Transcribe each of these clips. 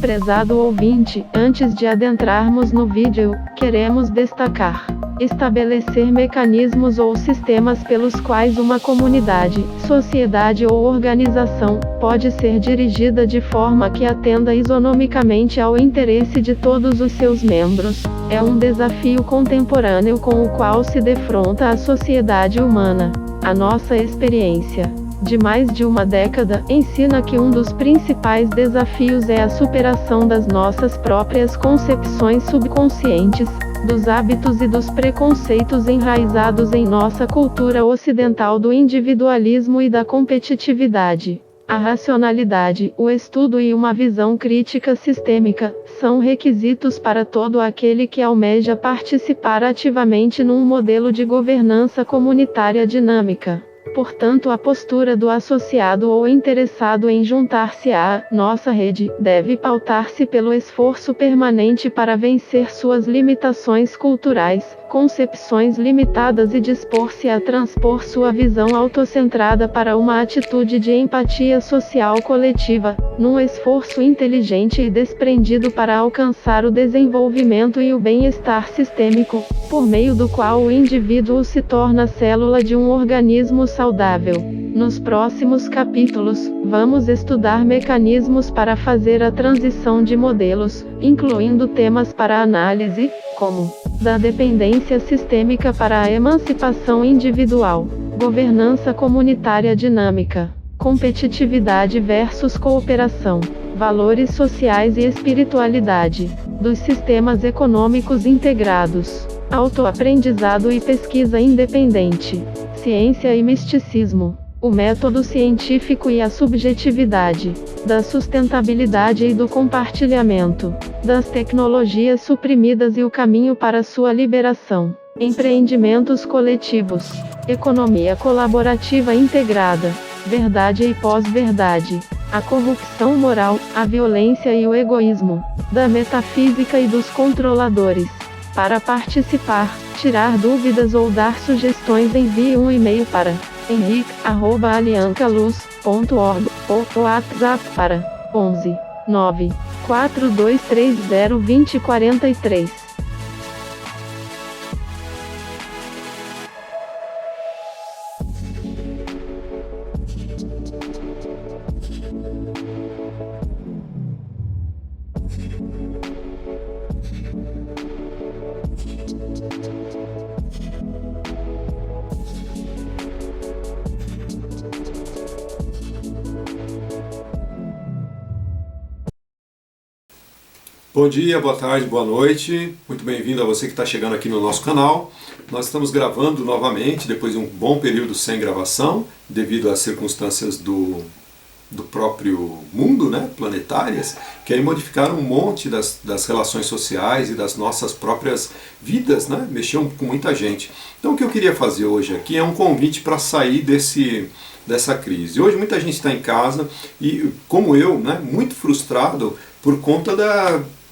Prezado ouvinte, antes de adentrarmos no vídeo, queremos destacar: estabelecer mecanismos ou sistemas pelos quais uma comunidade, sociedade ou organização pode ser dirigida de forma que atenda isonomicamente ao interesse de todos os seus membros, é um desafio contemporâneo com o qual se defronta a sociedade humana. A nossa experiência de mais de uma década ensina que um dos principais desafios é a superação das nossas próprias concepções subconscientes, dos hábitos e dos preconceitos enraizados em nossa cultura ocidental do individualismo e da competitividade. A racionalidade, o estudo e uma visão crítica sistêmica são requisitos para todo aquele que almeja participar ativamente num modelo de governança comunitária dinâmica. Portanto, a postura do associado ou interessado em juntar-se à nossa rede deve pautar-se pelo esforço permanente para vencer suas limitações culturais, concepções limitadas e dispor-se a transpor sua visão autocentrada para uma atitude de empatia social coletiva, num esforço inteligente e desprendido para alcançar o desenvolvimento e o bem-estar sistêmico, por meio do qual o indivíduo se torna célula de um organismo saudável. Nos próximos capítulos, vamos estudar mecanismos para fazer a transição de modelos, incluindo temas para análise, como da dependência sistêmica para a emancipação individual, governança comunitária dinâmica, competitividade versus cooperação, valores sociais e espiritualidade, dos sistemas econômicos integrados, autoaprendizado e pesquisa independente, ciência e misticismo, o método científico e a subjetividade, da sustentabilidade e do compartilhamento, das tecnologias suprimidas e o caminho para sua liberação, empreendimentos coletivos, economia colaborativa integrada, verdade e pós-verdade, a corrupção moral, a violência e o egoísmo, da metafísica e dos controladores. Para participar, tirar dúvidas ou dar sugestões, envie um e-mail para henrique@aliancaluz.org ou WhatsApp para 11 9 4230 2043. Bom dia, boa tarde, boa noite, muito bem-vindo a você que está chegando aqui no nosso canal. Nós estamos gravando novamente, depois de um bom período sem gravação, devido às circunstâncias do próprio mundo, né, planetárias, que aí modificaram um monte das relações sociais e das nossas próprias vidas, né, mexiam com muita gente. Então o que eu queria fazer hoje aqui é um convite para sair dessa crise. Hoje muita gente está em casa e, como eu, né, muito frustrado por conta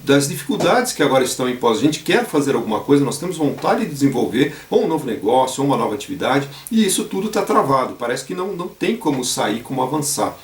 das dificuldades que agora estão impostas. A gente quer fazer alguma coisa, nós temos vontade de desenvolver ou um novo negócio, ou uma nova atividade, e isso tudo está travado, parece que não tem como sair, como avançar.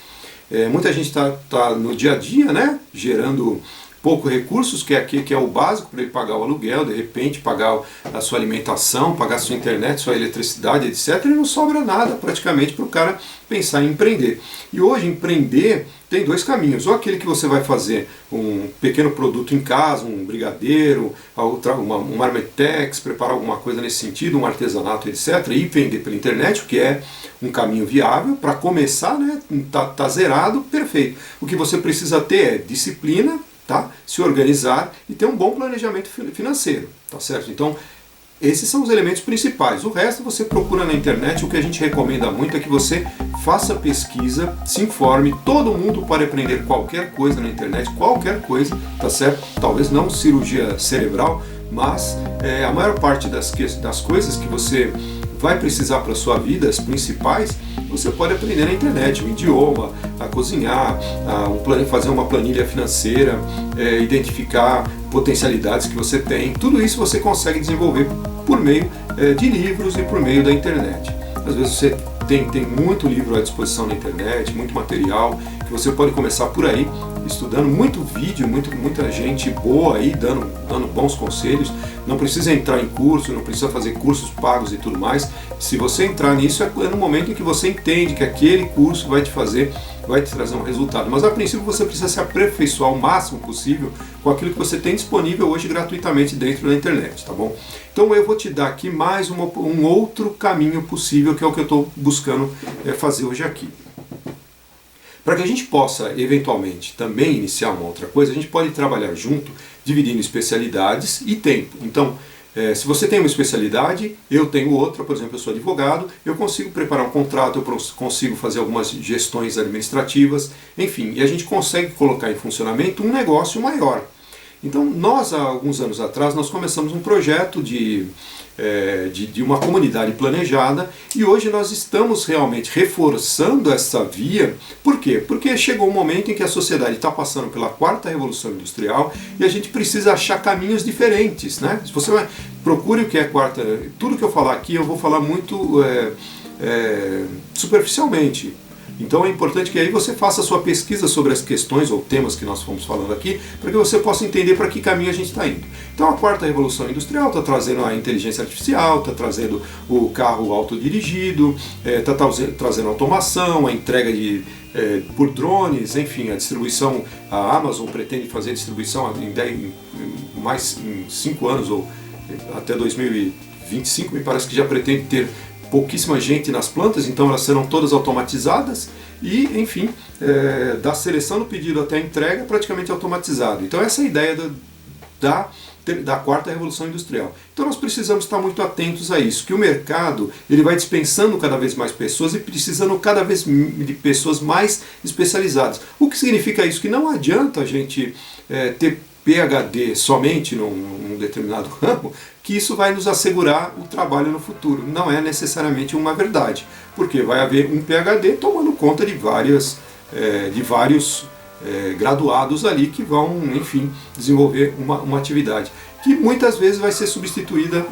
Muita gente está no dia a dia, né, gerando poucos recursos, que é o básico para ele pagar o aluguel, de repente pagar a sua alimentação, pagar a sua internet, sua eletricidade, etc. E não sobra nada praticamente para o cara pensar em empreender. E hoje empreender tem dois caminhos: ou aquele que você vai fazer um pequeno produto em casa, um brigadeiro, um marmitex, preparar alguma coisa nesse sentido, um artesanato, etc. e vender pela internet, o que é um caminho viável para começar, né? Tá zerado, perfeito. O que você precisa ter é disciplina, tá? Se organizar e ter um bom planejamento financeiro, tá certo? Então, esses são os elementos principais. O resto você procura na internet. O que a gente recomenda muito é que você faça pesquisa, se informe. Todo mundo pode aprender qualquer coisa na internet, qualquer coisa, tá certo? Talvez não cirurgia cerebral, mas a maior parte das coisas que você vai precisar para a sua vida, as principais, você pode aprender na internet: o idioma, a cozinhar, fazer uma planilha financeira, identificar potencialidades que você tem. Tudo isso você consegue desenvolver por meio de livros e por meio da internet. Às vezes você tem muito livro à disposição na internet, muito material, que você pode começar por aí, estudando muito vídeo, muita gente boa aí dando bons conselhos. Não precisa entrar em curso, não precisa fazer cursos pagos e tudo mais. Se você entrar nisso, é no momento em que você entende que aquele curso vai te trazer um resultado. Mas a princípio você precisa se aperfeiçoar o máximo possível com aquilo que você tem disponível hoje gratuitamente dentro da internet, tá bom? Então eu vou te dar aqui mais um outro caminho possível, que é o que eu estou buscando fazer hoje aqui. Para que a gente possa, eventualmente, também iniciar uma outra coisa, a gente pode trabalhar junto, dividindo especialidades e tempo. Então, se você tem uma especialidade, eu tenho outra, por exemplo, eu sou advogado, eu consigo preparar um contrato, eu consigo fazer algumas gestões administrativas, enfim, e a gente consegue colocar em funcionamento um negócio maior. Então, nós, há alguns anos atrás, nós começamos um projeto de uma comunidade planejada, e hoje nós estamos realmente reforçando essa via. Por quê? Porque chegou um momento em que a sociedade está passando pela quarta revolução industrial e a gente precisa achar caminhos diferentes, né? Se você procure o que é quarta, tudo que eu falar aqui eu vou falar muito superficialmente. Então é importante que aí você faça a sua pesquisa sobre as questões ou temas que nós fomos falando aqui, para que você possa entender para que caminho a gente está indo. Então a quarta revolução industrial está trazendo a inteligência artificial, está trazendo o carro autodirigido, está trazendo automação, a entrega por drones, enfim, a distribuição. A Amazon pretende fazer distribuição em 5 anos, ou até 2025, me parece que já pretende ter pouquíssima gente nas plantas, então elas serão todas automatizadas e, enfim, da seleção do pedido até a entrega praticamente automatizado. Então essa é a ideia da quarta revolução industrial. Então nós precisamos estar muito atentos a isso, que o mercado ele vai dispensando cada vez mais pessoas e precisando cada vez de pessoas mais especializadas. O que significa isso? Que não adianta a gente ter PhD somente num determinado ramo, que isso vai nos assegurar o trabalho no futuro. Não é necessariamente uma verdade, porque vai haver um PhD tomando conta de vários graduados ali que vão, enfim, desenvolver uma atividade que muitas vezes vai ser substituída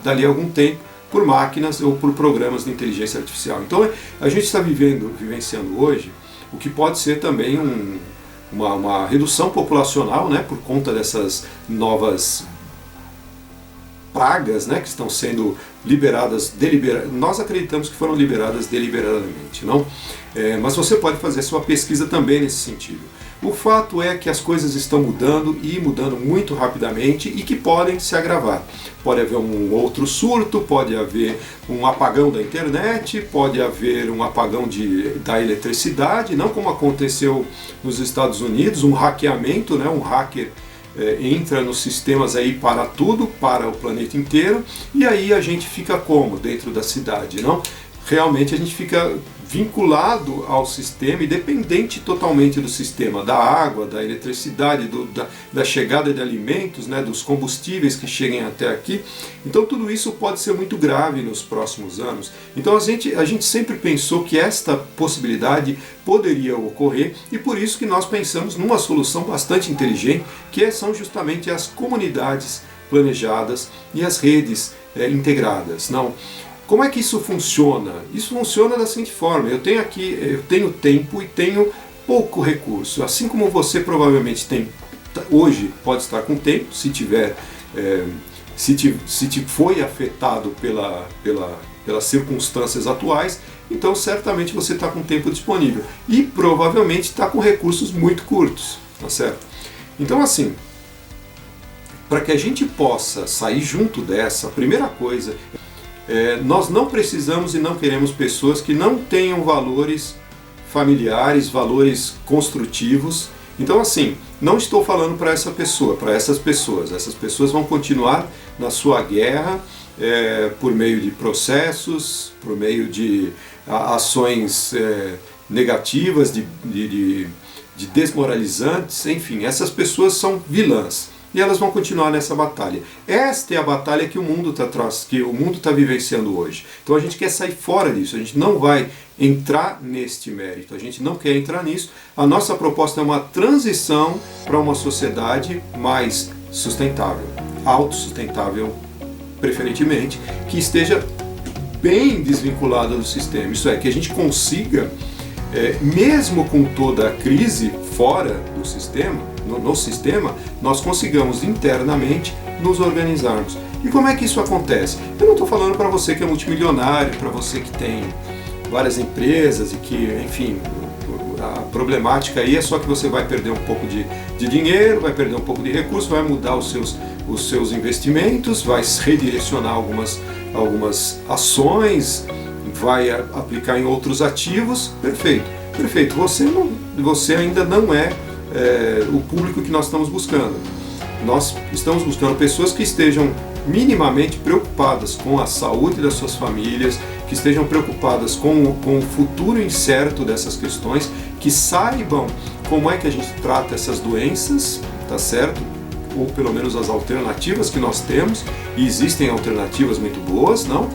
dali a algum tempo por máquinas ou por programas de inteligência artificial. Então a gente está vivenciando hoje o que pode ser também uma redução populacional, né, por conta dessas novas pragas, né, que estão sendo liberadas, nós acreditamos que foram liberadas deliberadamente, não? Mas você pode fazer sua pesquisa também nesse sentido. O fato é que as coisas estão mudando e mudando muito rapidamente e que podem se agravar. Pode haver um outro surto, pode haver um apagão da internet, pode haver um apagão da eletricidade, não como aconteceu nos Estados Unidos, um hackeamento, né, um hacker entra nos sistemas aí para tudo, para o planeta inteiro, e aí a gente fica como? Dentro da cidade, não? Realmente a gente fica vinculado ao sistema e dependente totalmente do sistema, da água, da eletricidade, da chegada de alimentos, né, dos combustíveis que cheguem até aqui. Então tudo isso pode ser muito grave nos próximos anos. Então a gente sempre pensou que esta possibilidade poderia ocorrer, e por isso que nós pensamos numa solução bastante inteligente, que são justamente as comunidades planejadas e as redes integradas. Não? Como é que isso funciona? Isso funciona da seguinte forma: eu tenho tempo e tenho pouco recurso. Assim como você provavelmente hoje pode estar com tempo, se foi afetado pelas circunstâncias atuais, então certamente você está com tempo disponível e provavelmente está com recursos muito curtos, tá certo? Então assim, para que a gente possa sair junto dessa, a primeira coisa, nós não precisamos e não queremos pessoas que não tenham valores familiares, valores construtivos. Então assim, não estou falando para essa pessoa, para essas pessoas vão continuar na sua guerra por meio de processos, por meio de ações negativas, de desmoralizantes, enfim, essas pessoas são vilãs. E elas vão continuar nessa batalha. Esta é a batalha que o mundo está vivenciando hoje. Então a gente quer sair fora disso, a gente não vai entrar neste mérito, a gente não quer entrar nisso. A nossa proposta é uma transição para uma sociedade mais sustentável, autossustentável preferentemente, que esteja bem desvinculada do sistema. Isso é, que a gente consiga mesmo com toda a crise fora do sistema, no sistema, nós consigamos internamente nos organizarmos. E como é que isso acontece? Eu não estou falando para você que é multimilionário, para você que tem várias empresas e que, enfim, a problemática aí é só que você vai perder um pouco de dinheiro, vai perder um pouco de recurso, vai mudar os seus investimentos, vai redirecionar algumas ações, vai aplicar em outros ativos. Perfeito. Você ainda não é o público que nós estamos buscando. Nós estamos buscando pessoas que estejam minimamente preocupadas com a saúde das suas famílias, que estejam preocupadas com o futuro incerto dessas questões, que saibam como é que a gente trata essas doenças, tá certo? Ou pelo menos as alternativas que nós temos, e existem alternativas muito boas, não?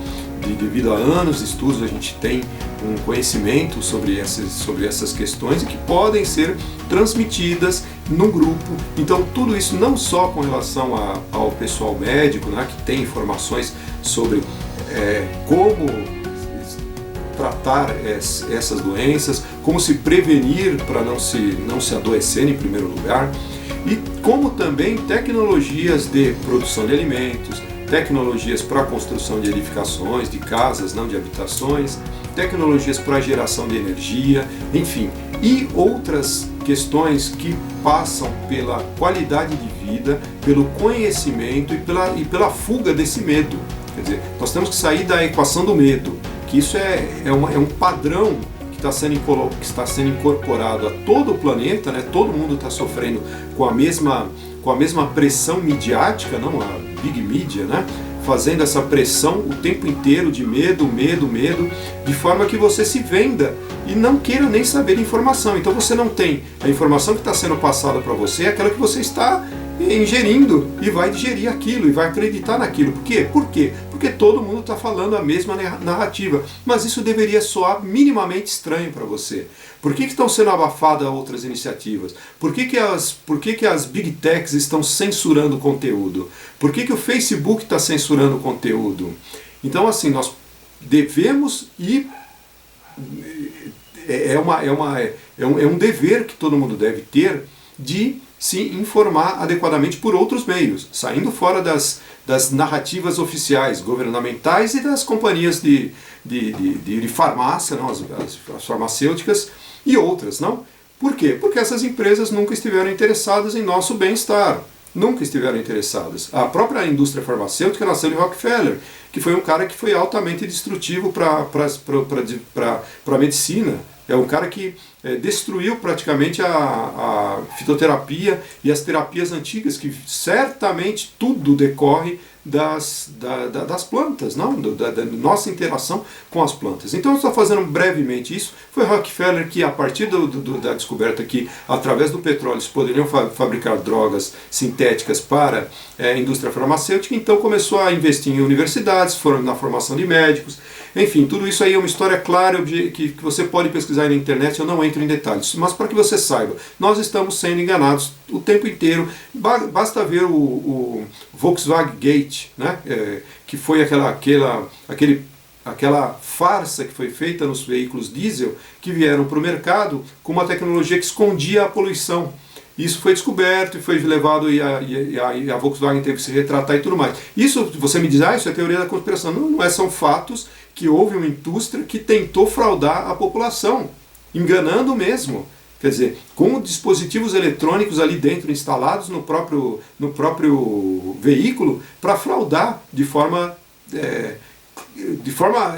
Devido a anos de estudos, a gente tem um conhecimento sobre essas questões e que podem ser transmitidas no grupo. Então, tudo isso não só com relação ao pessoal médico, né, que tem informações sobre como tratar essas doenças, como se prevenir para não se adoecer em primeiro lugar, e como também tecnologias de produção de alimentos, tecnologias para a construção de edificações, de casas, não de habitações, tecnologias para a geração de energia, enfim, e outras questões que passam pela qualidade de vida, pelo conhecimento e pela fuga desse medo. Quer dizer, nós temos que sair da equação do medo, que isso é um padrão que está sendo incorporado a todo o planeta, né? Todo mundo está sofrendo com a mesma pressão midiática, não a big media, né? Fazendo essa pressão o tempo inteiro de medo, de forma que você se venda e não queira nem saber de informação. Então você não tem a informação que está sendo passada para você, é aquela que você está ingerindo e vai digerir aquilo e vai acreditar naquilo. Por quê? Porque todo mundo está falando a mesma narrativa, mas isso deveria soar minimamente estranho para você. Por que estão sendo abafadas outras iniciativas? Por que as Big Techs estão censurando o conteúdo? Por que o Facebook está censurando o conteúdo? Então, assim, nós devemos e é um dever que todo mundo deve ter de se informar adequadamente por outros meios, saindo fora das narrativas oficiais, governamentais e das companhias de farmácia, não? As farmacêuticas e outras, não? Por quê? Porque essas empresas nunca estiveram interessadas em nosso bem-estar, nunca estiveram interessadas. A própria indústria farmacêutica nasceu de Rockefeller, que foi um cara que foi altamente destrutivo para a medicina. É um cara que destruiu praticamente a fitoterapia e as terapias antigas, que certamente tudo decorre das plantas, não? Da nossa interação com as plantas. Então eu estou fazendo brevemente isso. Foi Rockefeller que, a partir da descoberta que, através do petróleo, se poderiam fabricar drogas sintéticas para a indústria farmacêutica, então começou a investir em universidades, na formação de médicos. Enfim, tudo isso aí é uma história clara que você pode pesquisar na internet, eu não entro em detalhes. Mas para que você saiba, nós estamos sendo enganados o tempo inteiro. Basta ver o Volkswagen Gate, né? Que foi aquela farsa que foi feita nos veículos diesel que vieram para o mercado com uma tecnologia que escondia a poluição. Isso foi descoberto e foi levado e a Volkswagen teve que se retratar e tudo mais. Isso, você me diz, isso é teoria da conspiração. Não é, são fatos que houve uma indústria que tentou fraudar a população, enganando mesmo. Quer dizer, com dispositivos eletrônicos ali dentro instalados no próprio veículo para fraudar de forma,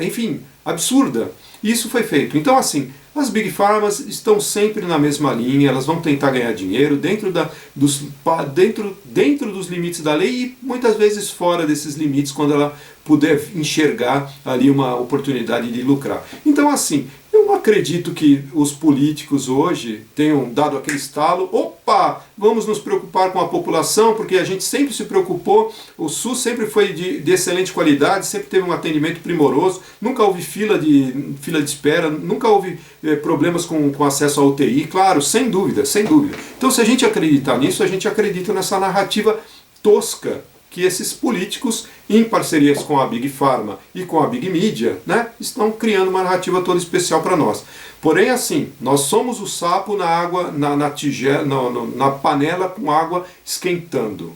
enfim, absurda. Isso foi feito. Então, assim, as Big Pharmas estão sempre na mesma linha, elas vão tentar ganhar dinheiro dentro dos limites da lei e muitas vezes fora desses limites, quando ela puder enxergar ali uma oportunidade de lucrar. Então, assim, eu não acredito que os políticos hoje tenham dado aquele estalo, opa, vamos nos preocupar com a população, porque a gente sempre se preocupou, o SUS sempre foi de excelente qualidade, sempre teve um atendimento primoroso, nunca houve fila de espera, nunca houve problemas com acesso à UTI, claro, sem dúvida, sem dúvida. Então, se a gente acreditar nisso, a gente acredita nessa narrativa tosca que esses políticos, em parcerias com a Big Pharma e com a Big Media, né, estão criando uma narrativa toda especial para nós. Porém, assim, nós somos o sapo na água, na panela com água esquentando.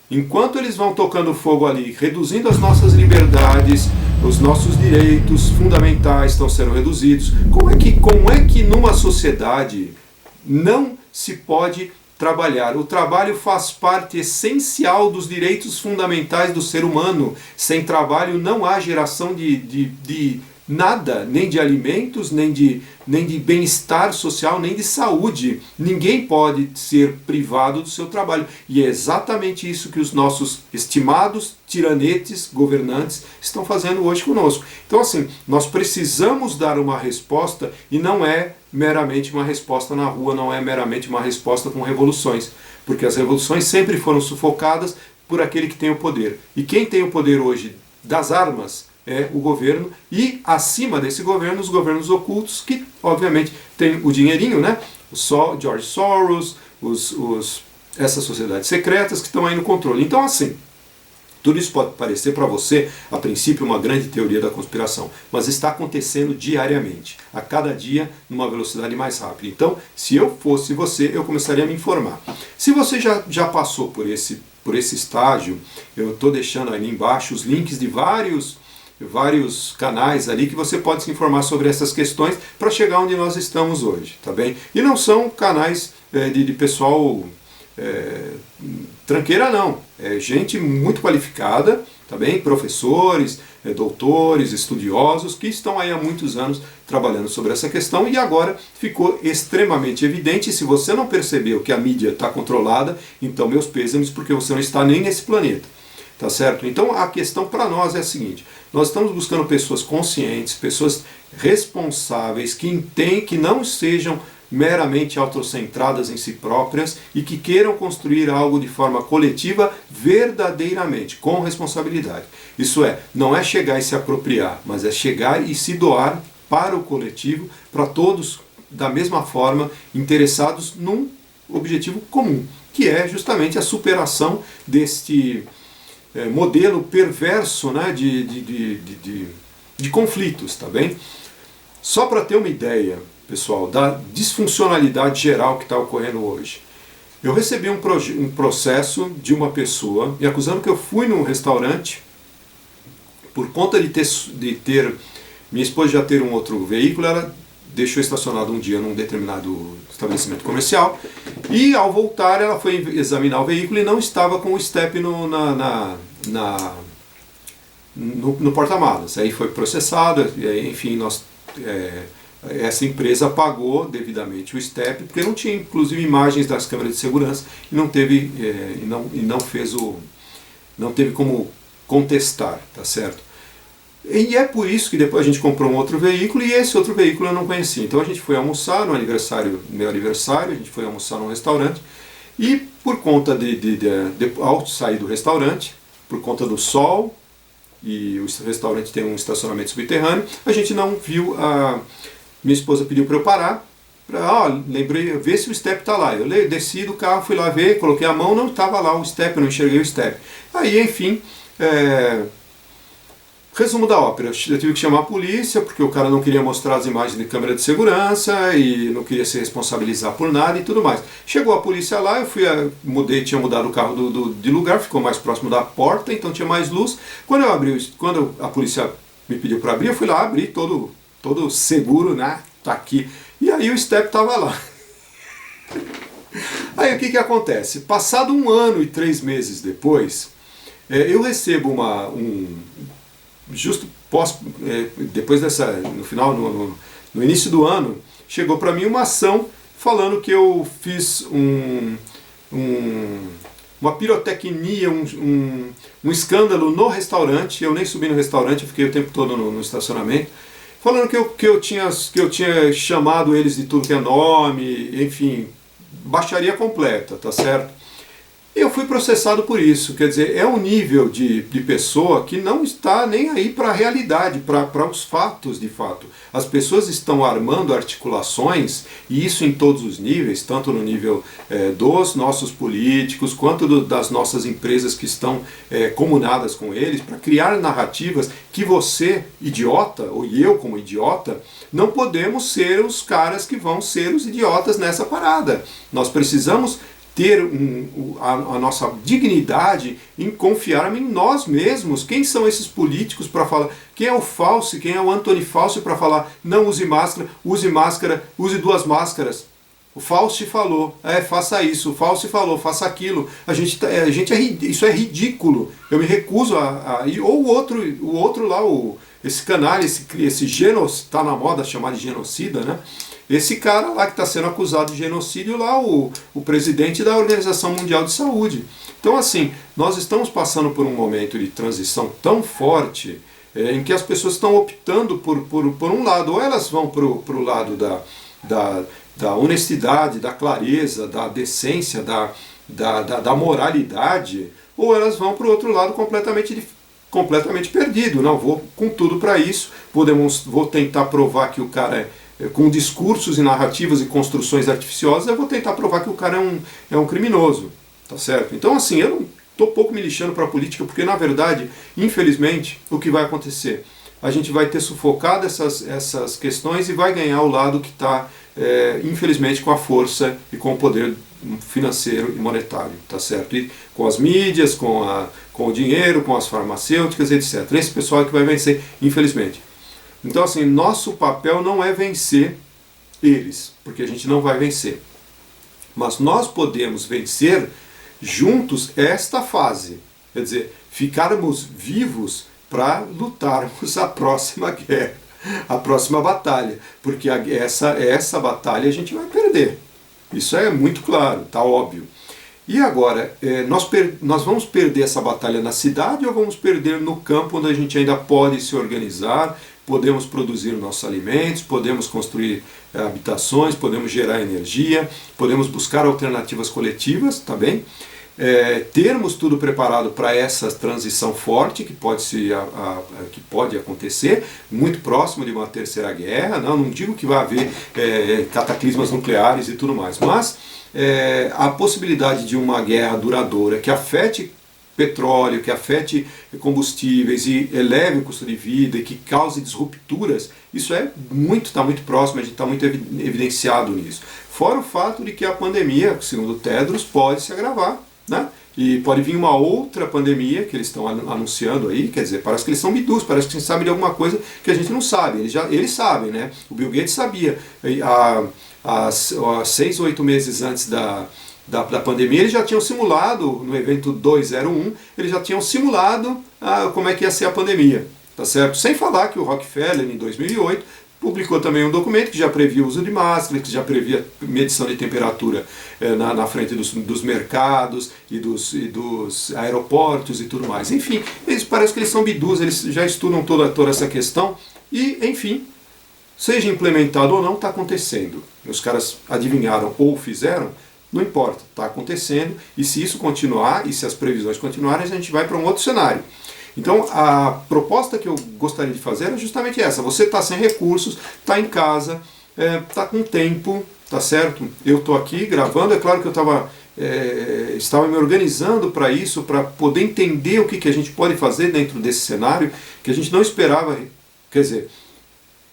Enquanto eles vão tocando fogo ali, reduzindo as nossas liberdades, os nossos direitos fundamentais estão sendo reduzidos, como é que numa sociedade não se pode trabalhar? O trabalho faz parte essencial dos direitos fundamentais do ser humano. Sem trabalho não há geração de nada, nem de alimentos, nem de bem-estar social, nem de saúde. Ninguém pode ser privado do seu trabalho. E é exatamente isso que os nossos estimados tiranetes governantes estão fazendo hoje conosco. Então, assim, nós precisamos dar uma resposta, e não é meramente uma resposta na rua, não é meramente uma resposta com revoluções. Porque as revoluções sempre foram sufocadas por aquele que tem o poder. E quem tem o poder hoje das armas é o governo, e acima desse governo, os governos ocultos, que obviamente tem o dinheirinho, né? O George Soros, essas sociedades secretas que estão aí no controle. Então, assim, tudo isso pode parecer para você, a princípio, uma grande teoria da conspiração, mas está acontecendo diariamente, a cada dia, numa velocidade mais rápida. Então, se eu fosse você, eu começaria a me informar. Se você já passou por esse estágio, eu estou deixando ali embaixo os links de vários canais ali que você pode se informar sobre essas questões para chegar onde nós estamos hoje, tá bem? E não são canais de pessoal tranqueira, não. É gente muito qualificada, tá bem? Professores, doutores, estudiosos que estão aí há muitos anos trabalhando sobre essa questão, e agora ficou extremamente evidente. E se você não percebeu que a mídia está controlada, então meus pêsames, porque você não está nem nesse planeta. Tá certo? Então a questão para nós é a seguinte: nós estamos buscando pessoas conscientes, pessoas responsáveis, que não sejam meramente autocentradas em si próprias e que queiram construir algo de forma coletiva verdadeiramente, com responsabilidade. Isso é, não é chegar e se apropriar, mas é chegar e se doar para o coletivo, para todos da mesma forma, interessados num objetivo comum, que é justamente a superação deste modelo perverso, né, de conflitos, tá bem? Só para ter uma ideia, pessoal, da disfuncionalidade geral que está ocorrendo hoje. Eu recebi um processo de uma pessoa me acusando que eu fui num restaurante por conta de ter minha esposa já ter um outro veículo, ela deixou estacionado um dia num determinado estabelecimento comercial, e ao voltar ela foi examinar o veículo e não estava com o step no porta-malas. Aí foi processado, enfim, essa empresa pagou devidamente o step, porque não tinha inclusive imagens das câmeras de segurança, e não teve não teve como contestar, tá certo? E é por isso que depois a gente comprou um outro veículo, e esse outro veículo eu não conhecia. Então a gente foi almoçar no meu aniversário, a gente foi almoçar num restaurante, e por conta ao sair do restaurante, por conta do sol, e o restaurante tem um estacionamento subterrâneo, a gente não viu, minha esposa pediu para eu parar, lembrei, ver se o step está lá. Eu desci do carro, fui lá ver, coloquei a mão, não estava lá o step, eu não enxerguei o step. Aí, enfim, resumo da ópera, eu tive que chamar a polícia, porque o cara não queria mostrar as imagens de câmera de segurança e não queria se responsabilizar por nada e tudo mais. Chegou a polícia lá, eu tinha mudado o carro de lugar, ficou mais próximo da porta, então tinha mais luz. Quando a polícia me pediu para abrir, eu fui lá, abri todo seguro, né? Tá aqui. E aí o step estava lá. Aí o que acontece? Passado 1 ano e 3 meses depois, eu recebo depois no início do ano, chegou para mim uma ação falando que eu fiz uma pirotecnia, um escândalo no restaurante. Eu nem subi no restaurante, eu fiquei o tempo todo no estacionamento, falando que eu tinha chamado eles de tudo que é nome, enfim, baixaria completa, tá certo? Eu fui processado por isso, quer dizer, é um nível de pessoa que não está nem aí para a realidade, para os fatos de fato. As pessoas estão armando articulações, e isso em todos os níveis, tanto no nível dos nossos políticos, quanto das nossas empresas que estão comunadas com eles, para criar narrativas que você, idiota, ou eu como idiota, não podemos ser os caras que vão ser os idiotas nessa parada. Nós precisamos ter a nossa dignidade em confiar em nós mesmos. Quem são esses políticos para falar? Quem é o Fauci? Quem é o Antony Fauci para falar não use máscara, use 2 máscaras? O Fauci falou, faça isso. O Fauci falou, faça aquilo. Isso é ridículo. Eu me recuso ou o outro lá, esse canalha, esse genocida, está na moda chamar de genocida, né? Esse cara lá que está sendo acusado de genocídio lá, o presidente da Organização Mundial de Saúde. Então assim, nós estamos passando por um momento de transição tão forte em que as pessoas estão optando por um lado, ou elas vão para o lado da honestidade, da clareza, da decência, da moralidade, ou elas vão para o outro lado completamente perdido. Não, vou com tudo para isso, vou tentar provar que o cara com discursos e narrativas e construções artificiosas, eu vou tentar provar que o cara é um criminoso, tá certo? Então assim, eu não estou pouco me lixando para a política, porque na verdade, infelizmente, o que vai acontecer? A gente vai ter sufocado essas questões e vai ganhar o lado que está, infelizmente, com a força e com o poder financeiro e monetário, tá certo? E com as mídias, com o dinheiro, com as farmacêuticas, etc. Esse pessoal é que vai vencer, infelizmente. Então assim, nosso papel não é vencer eles, porque a gente não vai vencer. Mas nós podemos vencer juntos esta fase, quer dizer, ficarmos vivos para lutarmos a próxima guerra, a próxima batalha, porque essa batalha a gente vai perder. Isso é muito claro, está óbvio. E agora, nós vamos perder essa batalha na cidade ou vamos perder no campo onde a gente ainda pode se organizar, podemos produzir nossos alimentos, podemos construir habitações, podemos gerar energia, podemos buscar alternativas coletivas, tá bem? Termos tudo preparado para essa transição forte que pode acontecer, muito próximo de uma terceira guerra. Não digo que vai haver cataclismas nucleares e tudo mais, mas a possibilidade de uma guerra duradoura que afete petróleo, que afete combustíveis e eleve o custo de vida e que cause disrupturas, isso está muito próximo, a gente está muito evidenciado nisso. Fora o fato de que a pandemia, segundo o Tedros, pode se agravar, né? E pode vir uma outra pandemia que eles estão anunciando aí, quer dizer, parece que eles são bidus, parece que eles sabem de alguma coisa que a gente não sabe. Eles sabem, né? O Bill Gates sabia. Há 6 ou 8 meses antes da pandemia, eles já tinham simulado, no evento 201, eles já tinham simulado como é que ia ser a pandemia, tá certo? Sem falar que o Rockefeller, em 2008, publicou também um documento que já previa o uso de máscara, que já previa medição de temperatura na frente dos mercados e dos aeroportos e tudo mais. Enfim, parece que eles são bidus, eles já estudam toda essa questão e, enfim, seja implementado ou não, está acontecendo. Os caras adivinharam ou fizeram, não importa, está acontecendo, e se isso continuar, e se as previsões continuarem, a gente vai para um outro cenário. Então a proposta que eu gostaria de fazer é justamente essa: você está sem recursos, está em casa, está com tempo, tá certo? Eu estou aqui gravando, é claro que eu estava me organizando para isso, para poder entender o que a gente pode fazer dentro desse cenário, que a gente não esperava, quer dizer,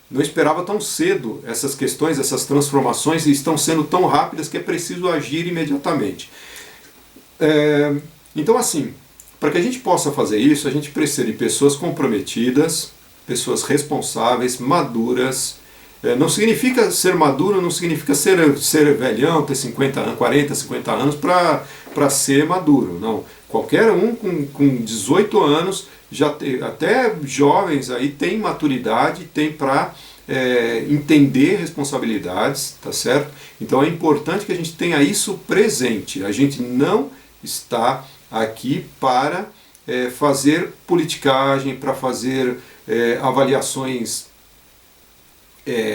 não esperava tão cedo essas questões, essas transformações, e estão sendo tão rápidas que é preciso agir imediatamente. Então assim, para que a gente possa fazer isso, a gente precisa de pessoas comprometidas, pessoas responsáveis, maduras. Não significa ser maduro, não significa ser velhão, ter 50 anos, 40, 50 anos para ser maduro. Não. Qualquer um com 18 anos, até jovens aí, tem maturidade, tem para entender responsabilidades, tá certo? Então é importante que a gente tenha isso presente. A gente não está aqui para fazer politicagem, para fazer avaliações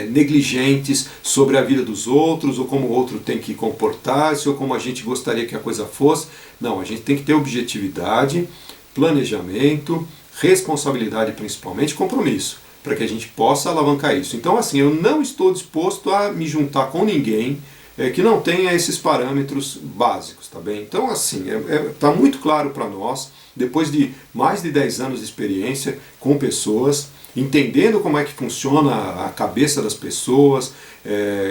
negligentes sobre a vida dos outros, ou como o outro tem que comportar-se, ou como a gente gostaria que a coisa fosse. Não, a gente tem que ter objetividade, planejamento, responsabilidade principalmente, compromisso, para que a gente possa alavancar isso. Então, assim, eu não estou disposto a me juntar com ninguém que não tenha esses parâmetros básicos, tá bem? Então, assim, tá muito claro para nós, depois de mais de 10 anos de experiência com pessoas, entendendo como é que funciona a cabeça das pessoas,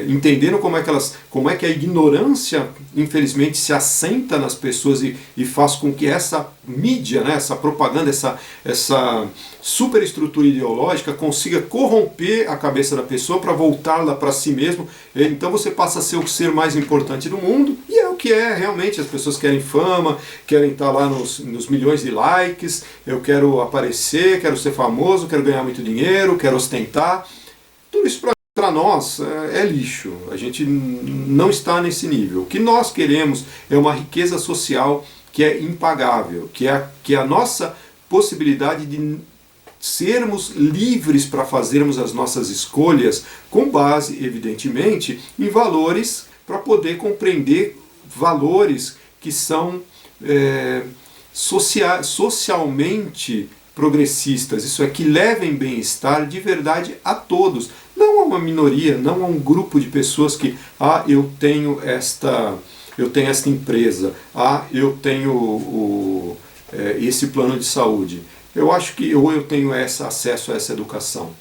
entendendo como é que a ignorância, infelizmente, se assenta nas pessoas e faz com que essa mídia, né, essa propaganda, essa superestrutura ideológica consiga corromper a cabeça da pessoa para voltá-la para si mesmo. Então você passa a ser o ser mais importante do mundo, e é o que é realmente. As pessoas querem fama, querem estar lá nos milhões de likes, eu quero aparecer, quero ser famoso, quero ganhar muito dinheiro, quero ostentar. Tudo isso para nós é lixo. A gente não está nesse nível. O que nós queremos é uma riqueza social que é impagável, que é a nossa possibilidade de sermos livres para fazermos as nossas escolhas com base, evidentemente, em valores, para poder compreender valores que são socialmente progressistas, isso é, que levem bem-estar de verdade a todos, não a uma minoria, não a um grupo de pessoas que, eu tenho esta empresa, eu tenho esse plano de saúde. Eu acho que eu tenho acesso a essa educação.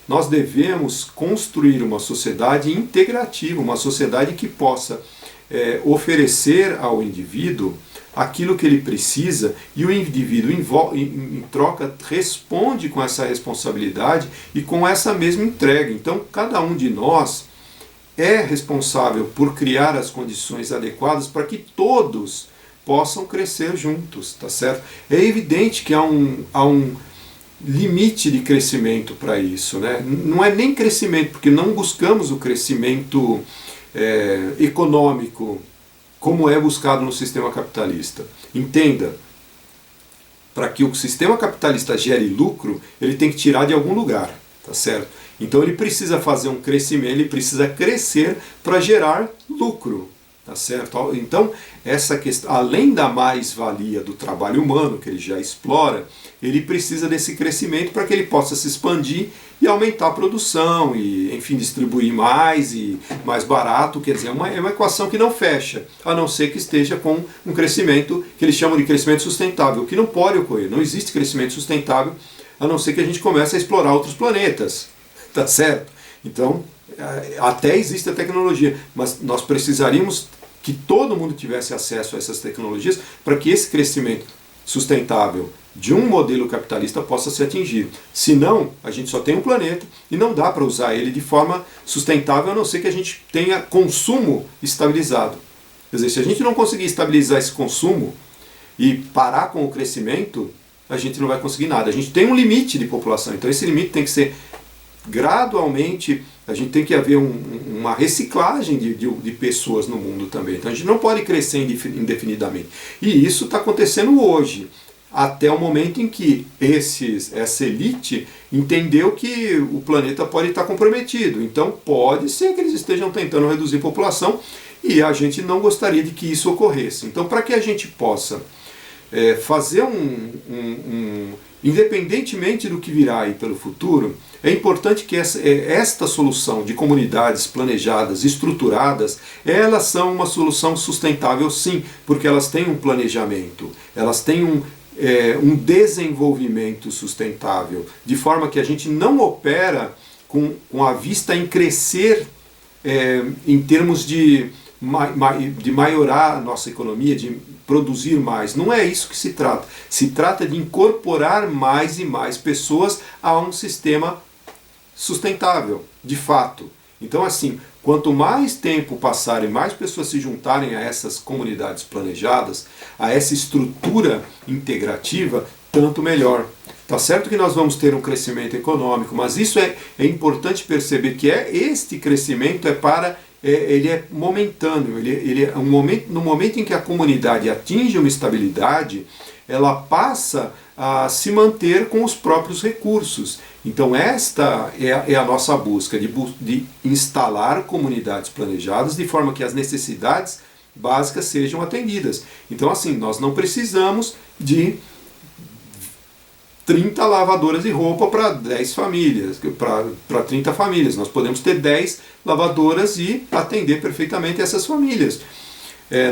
Nós devemos construir uma sociedade integrativa, uma sociedade que possa oferecer ao indivíduo aquilo que ele precisa, e o indivíduo em troca responde com essa responsabilidade e com essa mesma entrega. Então cada um de nós é responsável por criar as condições adequadas para que todos possam crescer juntos, tá certo? É evidente que há um limite de crescimento para isso, né? Não é nem crescimento, porque não buscamos o crescimento econômico como é buscado no sistema capitalista. Entenda, para que o sistema capitalista gere lucro, ele tem que tirar de algum lugar, tá certo? Então ele precisa fazer um crescimento, ele precisa crescer para gerar lucro. Tá certo? Então, essa questão, além da mais-valia do trabalho humano, que ele já explora, ele precisa desse crescimento para que ele possa se expandir e aumentar a produção, e, enfim, distribuir mais e mais barato. Quer dizer, é uma equação que não fecha, a não ser que esteja com um crescimento que eles chamam de crescimento sustentável, que não pode ocorrer. Não existe crescimento sustentável, a não ser que a gente comece a explorar outros planetas. Tá certo? Então, até existe a tecnologia, mas nós precisaríamos que todo mundo tivesse acesso a essas tecnologias para que esse crescimento sustentável de um modelo capitalista possa ser atingido. Senão, a gente só tem um planeta e não dá para usar ele de forma sustentável, a não ser que a gente tenha consumo estabilizado. Quer dizer, se a gente não conseguir estabilizar esse consumo e parar com o crescimento, a gente não vai conseguir nada. A gente tem um limite de população, então esse limite tem que ser gradualmente. A gente tem que haver uma reciclagem de pessoas no mundo também. Então a gente não pode crescer indefinidamente. E isso está acontecendo hoje, até o momento em que essa elite entendeu que o planeta pode estar comprometido. Então pode ser que eles estejam tentando reduzir a população, e a gente não gostaria de que isso ocorresse. Então, para que a gente possa fazer independentemente do que virá aí pelo futuro, é importante que esta solução de comunidades planejadas, estruturadas, elas são uma solução sustentável, sim, porque elas têm um planejamento, elas têm um desenvolvimento sustentável, de forma que a gente não opera com a vista em crescer em termos de maiorar a nossa economia, de produzir mais. Não é isso que se trata. Se trata de incorporar mais e mais pessoas a um sistema sustentável, de fato. Então, assim, quanto mais tempo passar e mais pessoas se juntarem a essas comunidades planejadas, a essa estrutura integrativa, tanto melhor. Tá certo que nós vamos ter um crescimento econômico, mas isso é importante perceber que este crescimento ele é momentâneo, ele é no momento em que a comunidade atinge uma estabilidade, ela passa a se manter com os próprios recursos. Então esta é a nossa busca, de instalar comunidades planejadas de forma que as necessidades básicas sejam atendidas. Então assim, nós não precisamos de 30 lavadoras de roupa para 10 famílias, para 30 famílias. Nós podemos ter 10 lavadoras e atender perfeitamente essas famílias.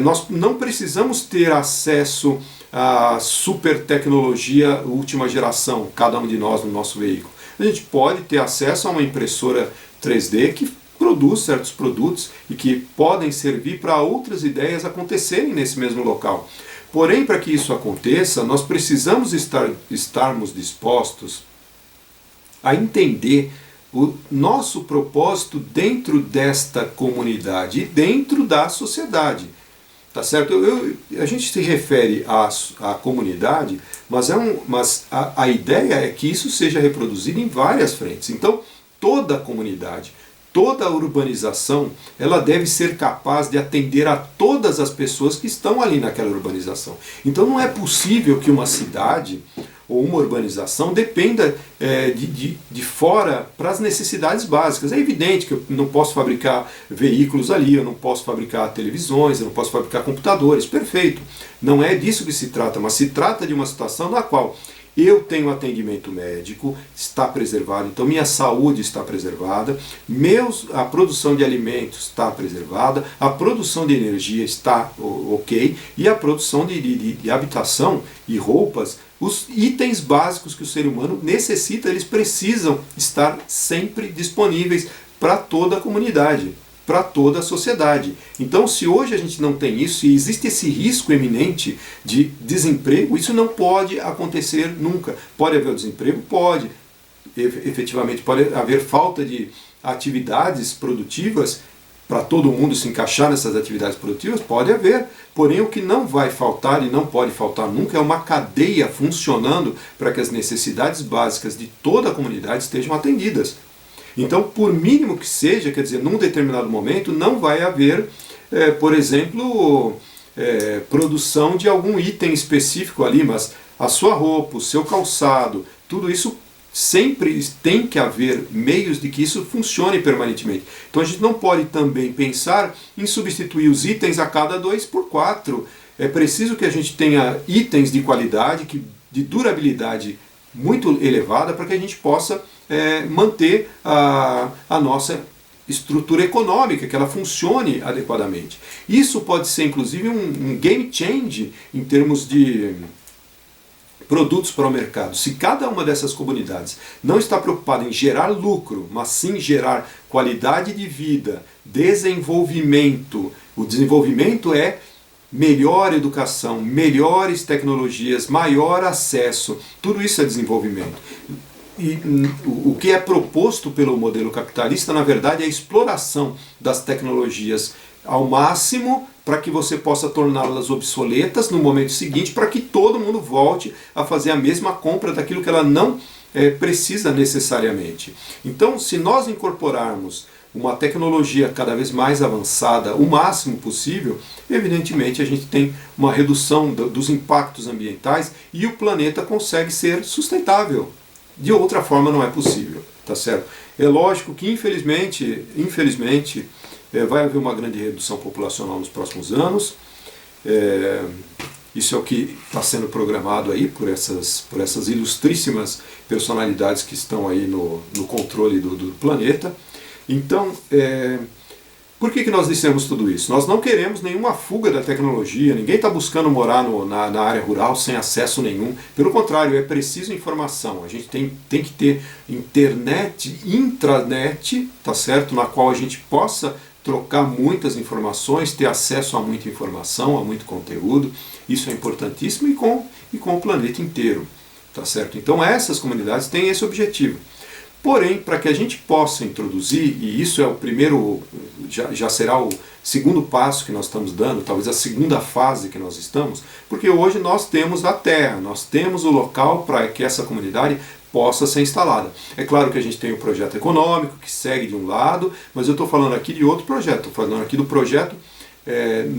Nós não precisamos ter acesso à super tecnologia última geração, cada um de nós no nosso veículo. A gente pode ter acesso a uma impressora 3D que produz certos produtos e que podem servir para outras ideias acontecerem nesse mesmo local. Porém, para que isso aconteça, nós precisamos estarmos dispostos a entender o nosso propósito dentro desta comunidade e dentro da sociedade. Tá certo? A gente se refere à comunidade, mas a ideia é que isso seja reproduzido em várias frentes. Então, toda a comunidade, toda a urbanização, ela deve ser capaz de atender a todas as pessoas que estão ali naquela urbanização. Então não é possível que uma cidade ou uma urbanização dependa de fora para as necessidades básicas. É evidente que eu não posso fabricar veículos ali, eu não posso fabricar televisões, eu não posso fabricar computadores, perfeito. Não é disso que se trata, mas se trata de uma situação na qual eu tenho atendimento médico, está preservado, então minha saúde está preservada, a produção de alimentos está preservada, a produção de energia está ok, e a produção de habitação e roupas, os itens básicos que o ser humano necessita, eles precisam estar sempre disponíveis para toda a comunidade, para toda a sociedade. Então, se hoje a gente não tem isso, e existe esse risco eminente de desemprego, isso não pode acontecer nunca. Pode haver o desemprego? Pode. Efetivamente, pode haver falta de atividades produtivas para todo mundo se encaixar nessas atividades produtivas? Pode haver. Porém, o que não vai faltar e não pode faltar nunca é uma cadeia funcionando para que as necessidades básicas de toda a comunidade estejam atendidas. Então, por mínimo que seja, quer dizer, num determinado momento, não vai haver, por exemplo, produção de algum item específico ali, mas a sua roupa, o seu calçado, tudo isso sempre tem que haver meios de que isso funcione permanentemente. Então a gente não pode também pensar em substituir os itens a cada 2x4. É preciso que a gente tenha itens de qualidade, de durabilidade muito elevada, para que a gente possa manter a nossa estrutura econômica, que ela funcione adequadamente. Isso pode ser inclusive um game change em termos de produtos para o mercado. Se cada uma dessas comunidades não está preocupada em gerar lucro, mas sim gerar qualidade de vida, desenvolvimento, o desenvolvimento é melhor educação, melhores tecnologias, maior acesso, tudo isso é desenvolvimento. E o que é proposto pelo modelo capitalista, na verdade, é a exploração das tecnologias ao máximo para que você possa torná-las obsoletas no momento seguinte, para que todo mundo volte a fazer a mesma compra daquilo que ela não precisa necessariamente. Então, se nós incorporarmos uma tecnologia cada vez mais avançada, o máximo possível, evidentemente a gente tem uma redução dos impactos ambientais e o planeta consegue ser sustentável. De outra forma não é possível, tá certo? É lógico que infelizmente vai haver uma grande redução populacional nos próximos anos. Isso é o que está sendo programado aí por essas ilustríssimas personalidades que estão aí no controle do planeta. Então, por que nós dissemos tudo isso? Nós não queremos nenhuma fuga da tecnologia, ninguém está buscando morar na área rural sem acesso nenhum. Pelo contrário, é preciso informação. A gente tem que ter internet, intranet, tá certo? Na qual a gente possa trocar muitas informações, ter acesso a muita informação, a muito conteúdo. Isso é importantíssimo e com o planeta inteiro, tá certo? Então essas comunidades têm esse objetivo. Porém, para que a gente possa introduzir, e isso é o primeiro, já será o segundo passo que nós estamos dando, talvez a segunda fase que nós estamos, porque hoje nós temos a terra, nós temos o local para que essa comunidade possa ser instalada. É claro que a gente tem o projeto econômico, que segue de um lado, mas eu estou falando aqui de outro projeto, estou falando aqui do projeto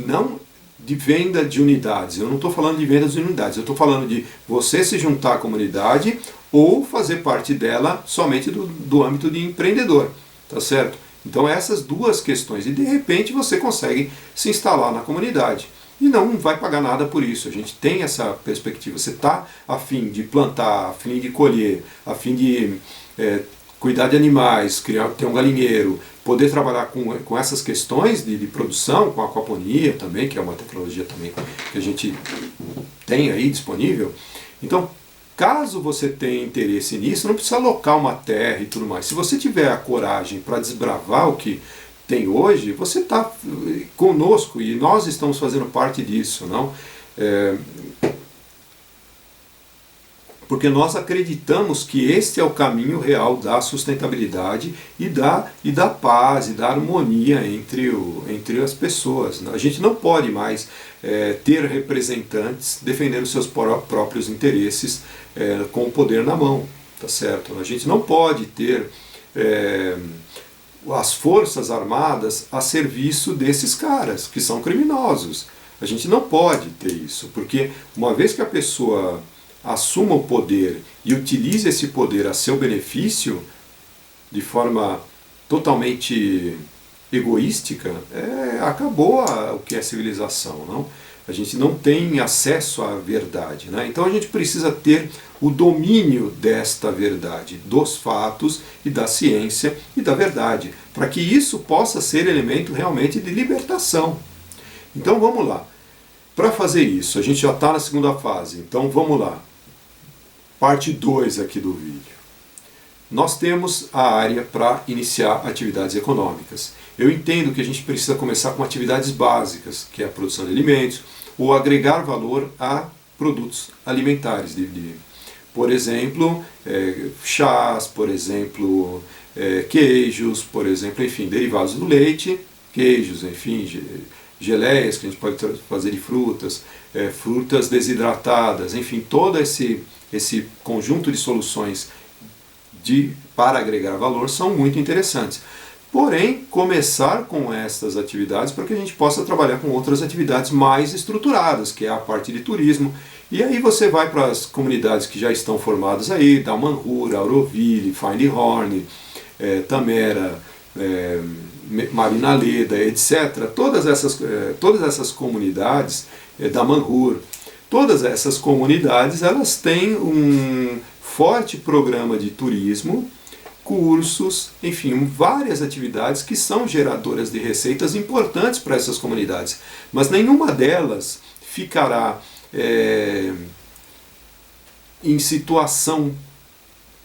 não de venda de unidades. Eu não estou falando de vendas de unidades, eu estou falando de você se juntar à comunidade ou fazer parte dela somente do âmbito de empreendedor, tá certo? Então essas duas questões, e de repente você consegue se instalar na comunidade. E não vai pagar nada por isso, a gente tem essa perspectiva. Você está a fim de plantar, a fim de colher, a fim de cuidar de animais, ter um galinheiro, poder trabalhar com essas questões de produção, com a aquaponia também, que é uma tecnologia também que a gente tem aí disponível. Então, caso você tenha interesse nisso, não precisa alocar uma terra e tudo mais. Se você tiver a coragem para desbravar o que tem hoje, você está conosco e nós estamos fazendo parte disso, não? Porque nós acreditamos que este é o caminho real da sustentabilidade e da paz e da harmonia entre as pessoas. A gente não pode mais ter representantes defendendo seus próprios interesses com o poder na mão, tá certo? A gente não pode ter as forças armadas a serviço desses caras, que são criminosos. A gente não pode ter isso, porque uma vez que a pessoa assuma o poder e utilize esse poder a seu benefício, de forma totalmente egoística, acabou o que é civilização, não? A gente não tem acesso à verdade, né? Então a gente precisa ter o domínio desta verdade, dos fatos e da ciência e da verdade, para que isso possa ser elemento realmente de libertação. Então vamos lá. Para fazer isso, a gente já está na segunda fase, então vamos lá. Parte 2 aqui do vídeo. Nós temos a área para iniciar atividades econômicas. Eu entendo que a gente precisa começar com atividades básicas, que é a produção de alimentos, ou agregar valor a produtos alimentares. Por exemplo, chás, por exemplo, queijos, por exemplo, enfim, derivados do leite, queijos, enfim, geleias que a gente pode fazer de frutas, frutas desidratadas, enfim, todo esse conjunto de soluções para agregar valor são muito interessantes. Porém, começar com estas atividades para que a gente possa trabalhar com outras atividades mais estruturadas, que é a parte de turismo. E aí você vai para as comunidades que já estão formadas aí, Damanhur, Auroville, Findhorn, Tamera, Marina Leda, etc. Todas essas comunidades, Damanhur, todas essas comunidades, elas têm um forte programa de turismo, cursos, enfim, várias atividades que são geradoras de receitas importantes para essas comunidades. Mas nenhuma delas ficará em situação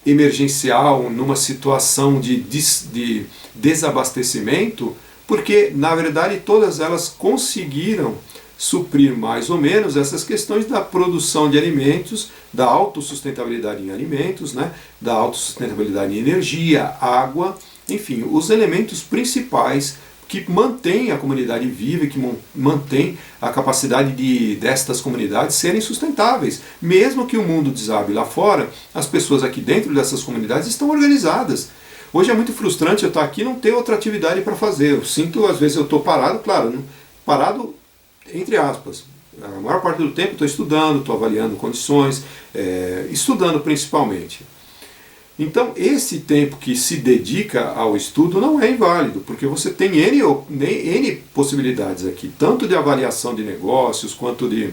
emergencial, numa situação de desabastecimento, porque, na verdade, todas elas conseguiram suprir mais ou menos essas questões da produção de alimentos, da autossustentabilidade em alimentos, né, da autossustentabilidade em energia, água, enfim, os elementos principais que mantêm a comunidade viva e que mantêm a capacidade destas comunidades serem sustentáveis. Mesmo que o mundo desabe lá fora, as pessoas aqui dentro dessas comunidades estão organizadas. Hoje é muito frustrante eu estar aqui e não ter outra atividade para fazer. Eu sinto, às vezes eu estou parado, claro, parado entre aspas. A maior parte do tempo estou estudando, estou avaliando condições, estudando principalmente. Então, esse tempo que se dedica ao estudo não é inválido, porque você tem N possibilidades aqui, tanto de avaliação de negócios, quanto de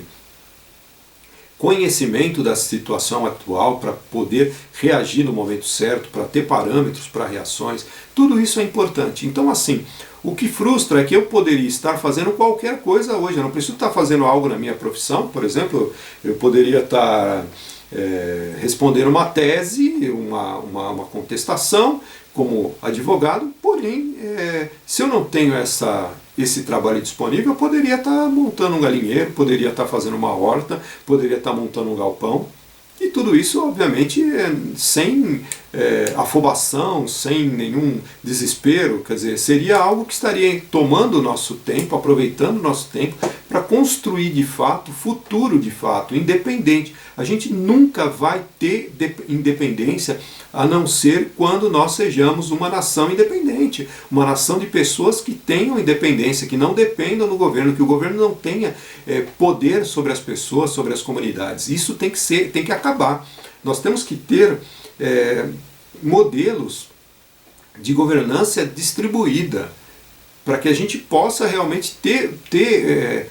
conhecimento da situação atual para poder reagir no momento certo, para ter parâmetros para reações. Tudo isso é importante. Então, assim, o que frustra é que eu poderia estar fazendo qualquer coisa hoje. Eu não preciso estar fazendo algo na minha profissão. Por exemplo, eu poderia estar respondendo uma tese, uma contestação como advogado. Porém, se eu não tenho esse trabalho disponível, eu poderia estar montando um galinheiro, poderia estar fazendo uma horta, poderia estar montando um galpão. E tudo isso, obviamente, sem afobação, sem nenhum desespero. Quer dizer, seria algo que estaria tomando o nosso tempo, aproveitando o nosso tempo para construir de fato, futuro de fato, independente. A gente nunca vai ter independência a não ser quando nós sejamos uma nação independente, uma nação de pessoas que tenham independência, que não dependam do governo, que o governo não tenha poder sobre as pessoas, sobre as comunidades. Isso tem que acabar. Nós temos que ter modelos de governança distribuída, para que a gente possa realmente ter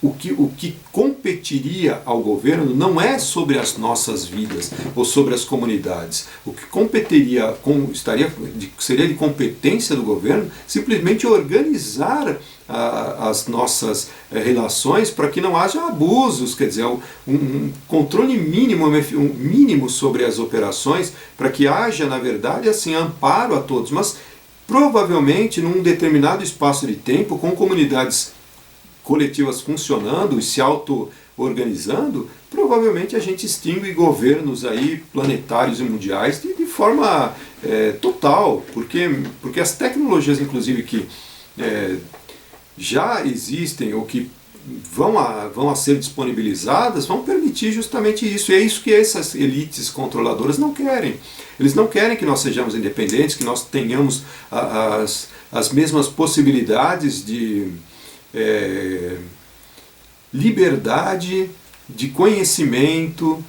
o que competiria ao governo não é sobre as nossas vidas ou sobre as comunidades. O que competiria, seria de competência do governo simplesmente organizar as nossas relações para que não haja abusos, quer dizer, um controle mínimo sobre as operações, para que haja, na verdade, assim, amparo a todos, mas provavelmente num determinado espaço de tempo, com comunidades coletivas funcionando e se auto-organizando, provavelmente a gente extingue governos aí planetários e mundiais de forma total, porque as tecnologias, inclusive, que já existem ou que vão a ser disponibilizadas, vão permitir justamente isso. E é isso que essas elites controladoras não querem. Eles não querem que nós sejamos independentes, que nós tenhamos as mesmas possibilidades de liberdade, de conhecimento,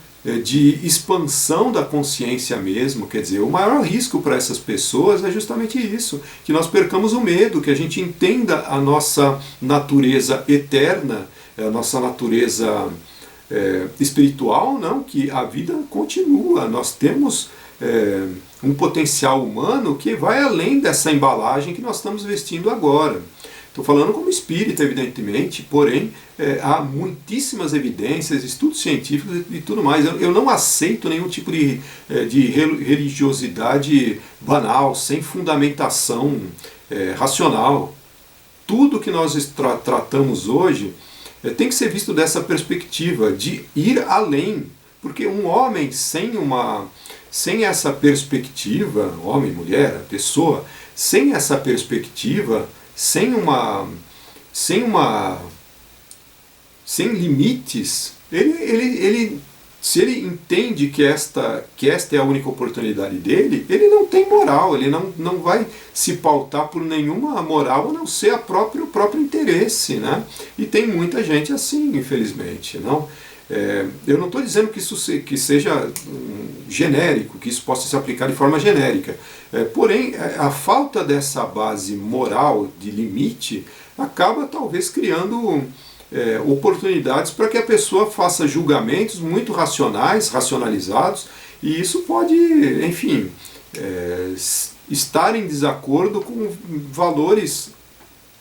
de expansão da consciência mesmo. Quer dizer, o maior risco para essas pessoas é justamente isso, que nós percamos o medo, que a gente entenda a nossa natureza eterna, a nossa natureza espiritual, não, que a vida continua. Nós temos um potencial humano que vai além dessa embalagem que nós estamos vestindo agora. Estou falando como espírita, evidentemente, porém há muitíssimas evidências, estudos científicos e tudo mais. Eu não aceito nenhum tipo de religiosidade banal, sem fundamentação racional. Tudo que nós tratamos hoje tem que ser visto dessa perspectiva, de ir além. Porque um homem sem essa perspectiva, homem, mulher, pessoa, sem essa perspectiva, sem limites, se ele entende que esta é a única oportunidade dele, ele não tem moral, ele não vai se pautar por nenhuma moral a não ser o próprio interesse, né? E tem muita gente assim, infelizmente, não? Eu não estou dizendo que seja genérico, que isso possa se aplicar de forma genérica. Porém, a falta dessa base moral de limite acaba talvez criando oportunidades para que a pessoa faça julgamentos muito racionalizados, e isso pode, enfim, estar em desacordo com valores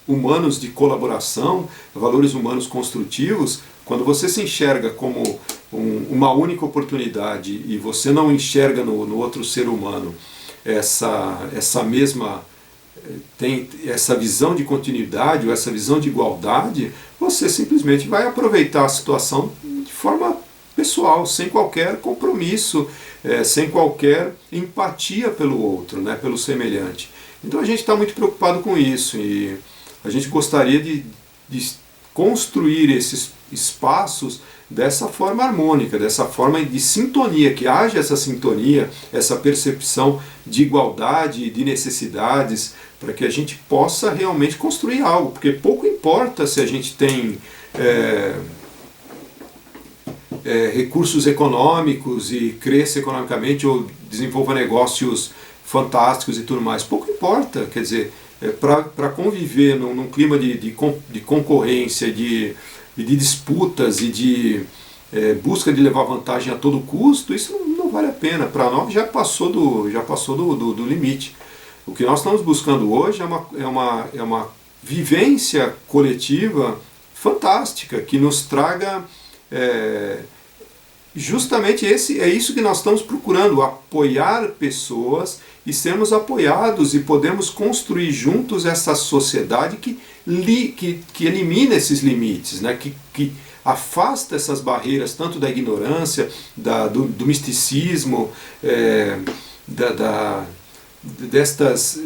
humanos de colaboração, valores humanos construtivos. Quando você se enxerga como uma única oportunidade e você não enxerga no outro ser humano essa mesma, tem essa visão de continuidade ou essa visão de igualdade, você simplesmente vai aproveitar a situação de forma pessoal, sem qualquer compromisso, sem qualquer empatia pelo outro, né, pelo semelhante. Então a gente está muito preocupado com isso, e a gente gostaria de construir esses espaços dessa forma harmônica, dessa forma de sintonia, que haja essa sintonia, essa percepção de igualdade, de necessidades, para que a gente possa realmente construir algo, porque pouco importa se a gente tem recursos econômicos e cresça economicamente ou desenvolva negócios fantásticos e tudo mais, pouco importa, quer dizer, para conviver num clima de concorrência, de disputas e de busca de levar vantagem a todo custo, isso não vale a pena. Para nós já passou do limite. O que nós estamos buscando hoje é uma vivência coletiva fantástica, que nos traga justamente é isso que nós estamos procurando, apoiar pessoas e sermos apoiados, e podemos construir juntos essa sociedade que elimina esses limites, né? que afasta essas barreiras, tanto da ignorância, do misticismo,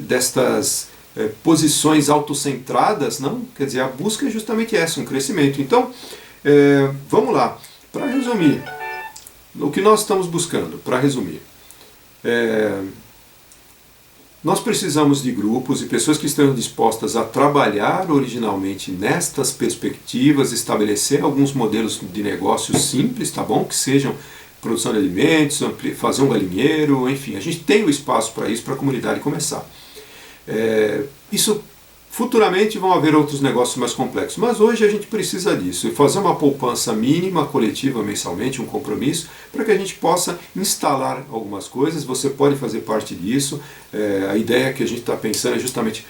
destas posições autocentradas, não. Quer dizer, a busca é justamente essa, um crescimento. Então, vamos lá. Para resumir, o que nós estamos buscando, para resumir, nós precisamos de grupos e pessoas que estejam dispostas a trabalhar originalmente nestas perspectivas, estabelecer alguns modelos de negócio simples, tá bom? Que sejam produção de alimentos, fazer um galinheiro, enfim, a gente tem o espaço para isso, para a comunidade começar. Isso futuramente vão haver outros negócios mais complexos, mas hoje a gente precisa disso, e fazer uma poupança mínima, coletiva, mensalmente, um compromisso, para que a gente possa instalar algumas coisas. Você pode fazer parte disso. A ideia que a gente está pensando é justamente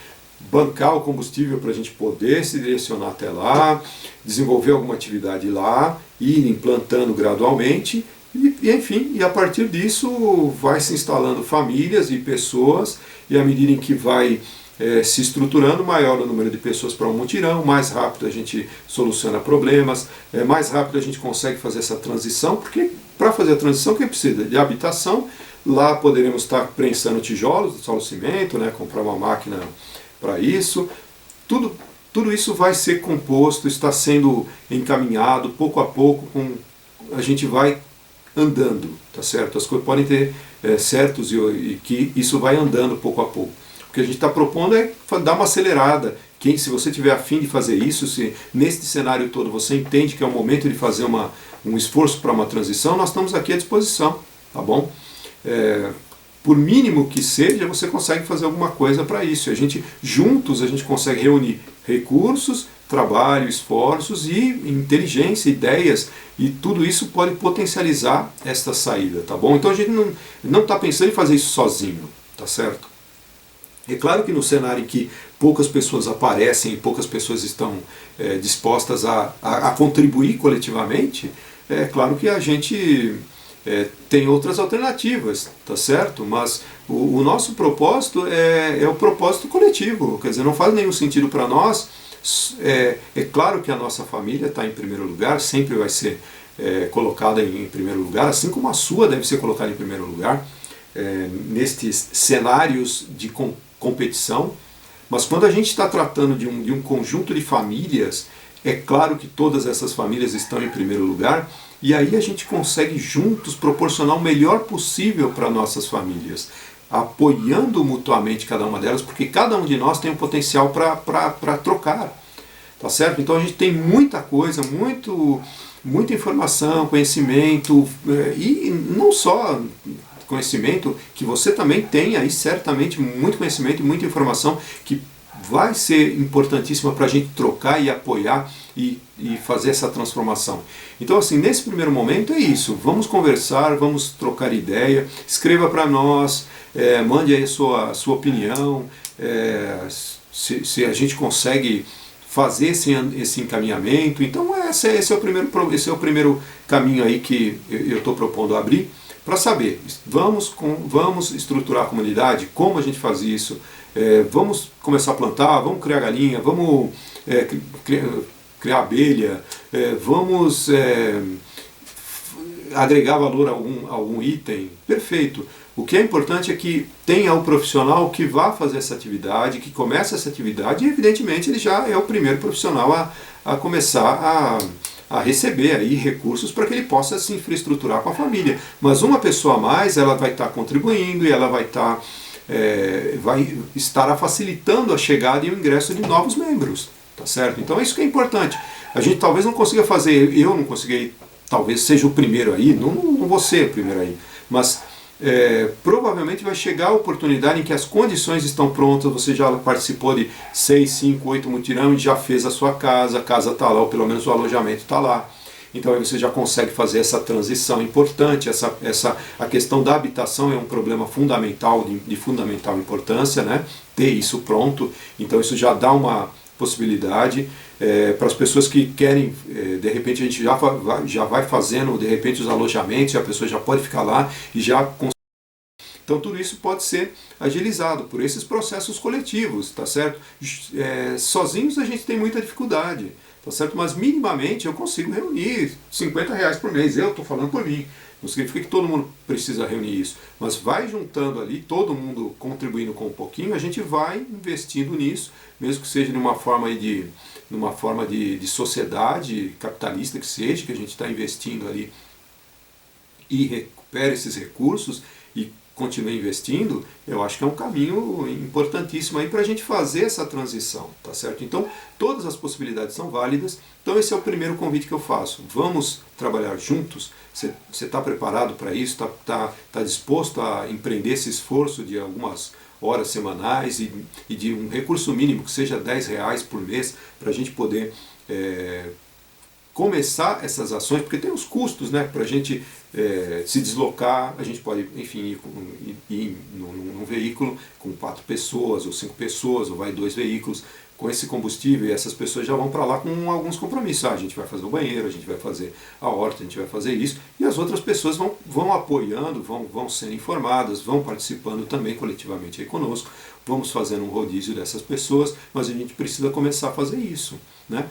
bancar o combustível para a gente poder se direcionar até lá, desenvolver alguma atividade lá, ir implantando gradualmente, e enfim, e a partir disso vai se instalando famílias e pessoas, e à medida em que vai se estruturando, maior o número de pessoas para um mutirão, mais rápido a gente soluciona problemas, mais rápido a gente consegue fazer essa transição, porque para fazer a transição, quem precisa de habitação, lá poderemos estar prensando tijolos, solo cimento, né, comprar uma máquina para isso, tudo isso vai ser composto, está sendo encaminhado pouco a pouco, a gente vai andando, tá certo? As coisas podem ter certos e que isso vai andando pouco a pouco. O que a gente está propondo é dar uma acelerada. Se você tiver a fim de fazer isso, se nesse cenário todo você entende que é o momento de fazer um esforço para uma transição, nós estamos aqui à disposição, tá bom? Por mínimo que seja, você consegue fazer alguma coisa para isso. Juntos a gente consegue reunir recursos, trabalho, esforços e inteligência, ideias, e tudo isso pode potencializar esta saída, tá bom? Então a gente não está pensando em fazer isso sozinho, tá certo? É claro que no cenário em que poucas pessoas aparecem e poucas pessoas estão dispostas a contribuir coletivamente, é claro que a gente tem outras alternativas, tá certo? Mas o nosso propósito é o propósito coletivo, quer dizer, não faz nenhum sentido para nós. É claro que a nossa família está em primeiro lugar, sempre vai ser colocada em primeiro lugar, assim como a sua deve ser colocada em primeiro lugar, nestes cenários de competição, mas quando a gente está tratando de um conjunto de famílias, é claro que todas essas famílias estão em primeiro lugar, e aí a gente consegue juntos proporcionar o melhor possível para nossas famílias, apoiando mutuamente cada uma delas, porque cada um de nós tem um potencial para trocar, tá certo? Então a gente tem muita coisa, muita informação, conhecimento, e não só conhecimento, que você também tem aí certamente muito conhecimento e muita informação que vai ser importantíssima para a gente trocar e apoiar e fazer essa transformação. Então assim, nesse primeiro momento é isso, vamos conversar, vamos trocar ideia, escreva para nós, mande aí a sua opinião, se a gente consegue fazer esse encaminhamento. Então esse é o primeiro caminho aí que eu estou propondo abrir, para saber, vamos estruturar a comunidade, como a gente faz isso, vamos começar a plantar, vamos criar galinha, vamos criar abelha, vamos agregar valor a algum item, perfeito. O que é importante é que tenha o profissional que vá fazer essa atividade, que comece essa atividade, e evidentemente ele já é o primeiro profissional a começar a receber aí recursos para que ele possa se infraestruturar com a família. Mas uma pessoa a mais, ela vai estar contribuindo e ela vai estar facilitando a chegada e o ingresso de novos membros, tá certo? Então é isso que é importante. A gente talvez não consiga fazer, eu não consegui, talvez seja o primeiro aí, não vou ser o primeiro aí, mas provavelmente vai chegar a oportunidade em que as condições estão prontas, você já participou de 6, 5, 8 mutirão e já fez a sua casa, a casa está lá, ou pelo menos o alojamento está lá. Então aí você já consegue fazer essa transição importante, a questão da habitação é um problema fundamental, de fundamental importância, né? Ter isso pronto, então isso já dá uma possibilidade para as pessoas que querem, de repente a gente já vai fazendo, de repente os alojamentos, e a pessoa já pode ficar lá e já. Então tudo isso pode ser agilizado por esses processos coletivos, tá certo? Sozinhos a gente tem muita dificuldade, tá certo? Mas minimamente eu consigo reunir R$50 por mês, eu estou falando por mim. Não significa que todo mundo precisa reunir isso, mas vai juntando ali, todo mundo contribuindo com um pouquinho, a gente vai investindo nisso, mesmo que seja numa forma de sociedade capitalista que seja, que a gente está investindo ali e recupere esses recursos e continue investindo, eu acho que é um caminho importantíssimo aí para a gente fazer essa transição, tá certo? Então, todas as possibilidades são válidas, então esse é o primeiro convite que eu faço. Vamos trabalhar juntos? Você está preparado para isso? Tá disposto a empreender esse esforço de algumas horas semanais e de um recurso mínimo, que seja R$10 por mês, para a gente poder começar essas ações, porque tem os custos, né, para a gente se deslocar, a gente pode, enfim, ir num veículo com 4 pessoas, ou 5 pessoas, ou vai 2 veículos, com esse combustível, e essas pessoas já vão para lá com alguns compromissos. A gente vai fazer o banheiro, a gente vai fazer a horta, a gente vai fazer isso, e as outras pessoas vão apoiando, vão sendo informadas, vão participando também coletivamente aí conosco, vamos fazendo um rodízio dessas pessoas, mas a gente precisa começar a fazer isso, né?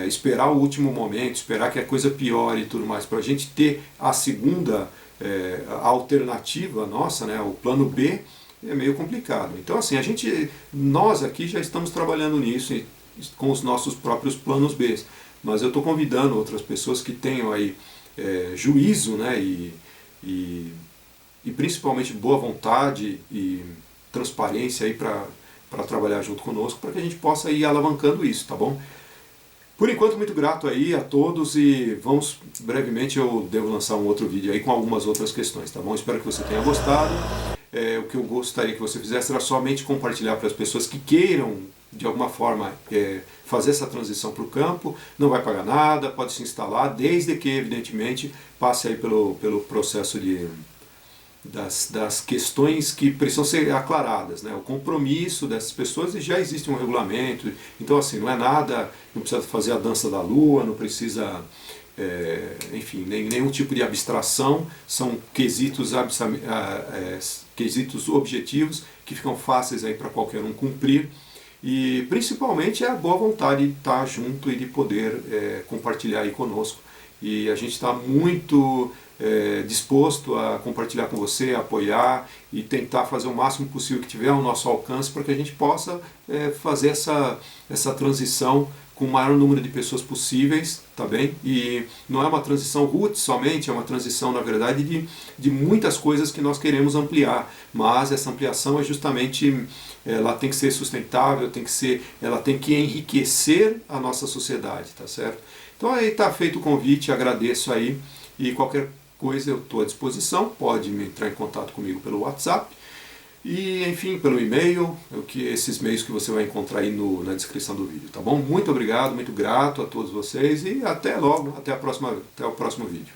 Esperar o último momento, esperar que a coisa piore e tudo mais, para a gente ter a segunda alternativa nossa, né, o plano B, é meio complicado. Então, assim, nós aqui já estamos trabalhando nisso com os nossos próprios planos B, mas eu estou convidando outras pessoas que tenham aí juízo, né, e principalmente boa vontade e transparência aí para trabalhar junto conosco, para que a gente possa ir alavancando isso, tá bom? Por enquanto, muito grato aí a todos e brevemente eu devo lançar um outro vídeo aí com algumas outras questões, tá bom? Espero que você tenha gostado. O que eu gostaria que você fizesse era somente compartilhar para as pessoas que queiram, de alguma forma, fazer essa transição para o campo. Não vai pagar nada, pode se instalar, desde que, evidentemente, passe aí pelo processo das questões que precisam ser aclaradas, né? O compromisso dessas pessoas, e já existe um regulamento, então assim, não é nada, não precisa fazer a dança da lua, não precisa, enfim, nenhum tipo de abstração, são quesitos objetivos que ficam fáceis aí para qualquer um cumprir, e principalmente é a boa vontade de estar junto e de poder compartilhar aí conosco, e a gente está muito disposto a compartilhar com você, apoiar e tentar fazer o máximo possível que tiver ao nosso alcance para que a gente possa fazer essa transição com o maior número de pessoas possíveis, tá bem? E não é uma transição roots somente, é uma transição, na verdade, de muitas coisas que nós queremos ampliar, mas essa ampliação é justamente, ela tem que ser sustentável, ela tem que enriquecer a nossa sociedade, tá certo? Então aí está feito o convite, agradeço aí, e qualquer coisa eu estou à disposição, pode me entrar em contato comigo pelo WhatsApp, e enfim, pelo e-mail, esses meios que você vai encontrar aí na descrição do vídeo, tá bom? Muito obrigado, muito grato a todos vocês, e até logo, até o próximo vídeo.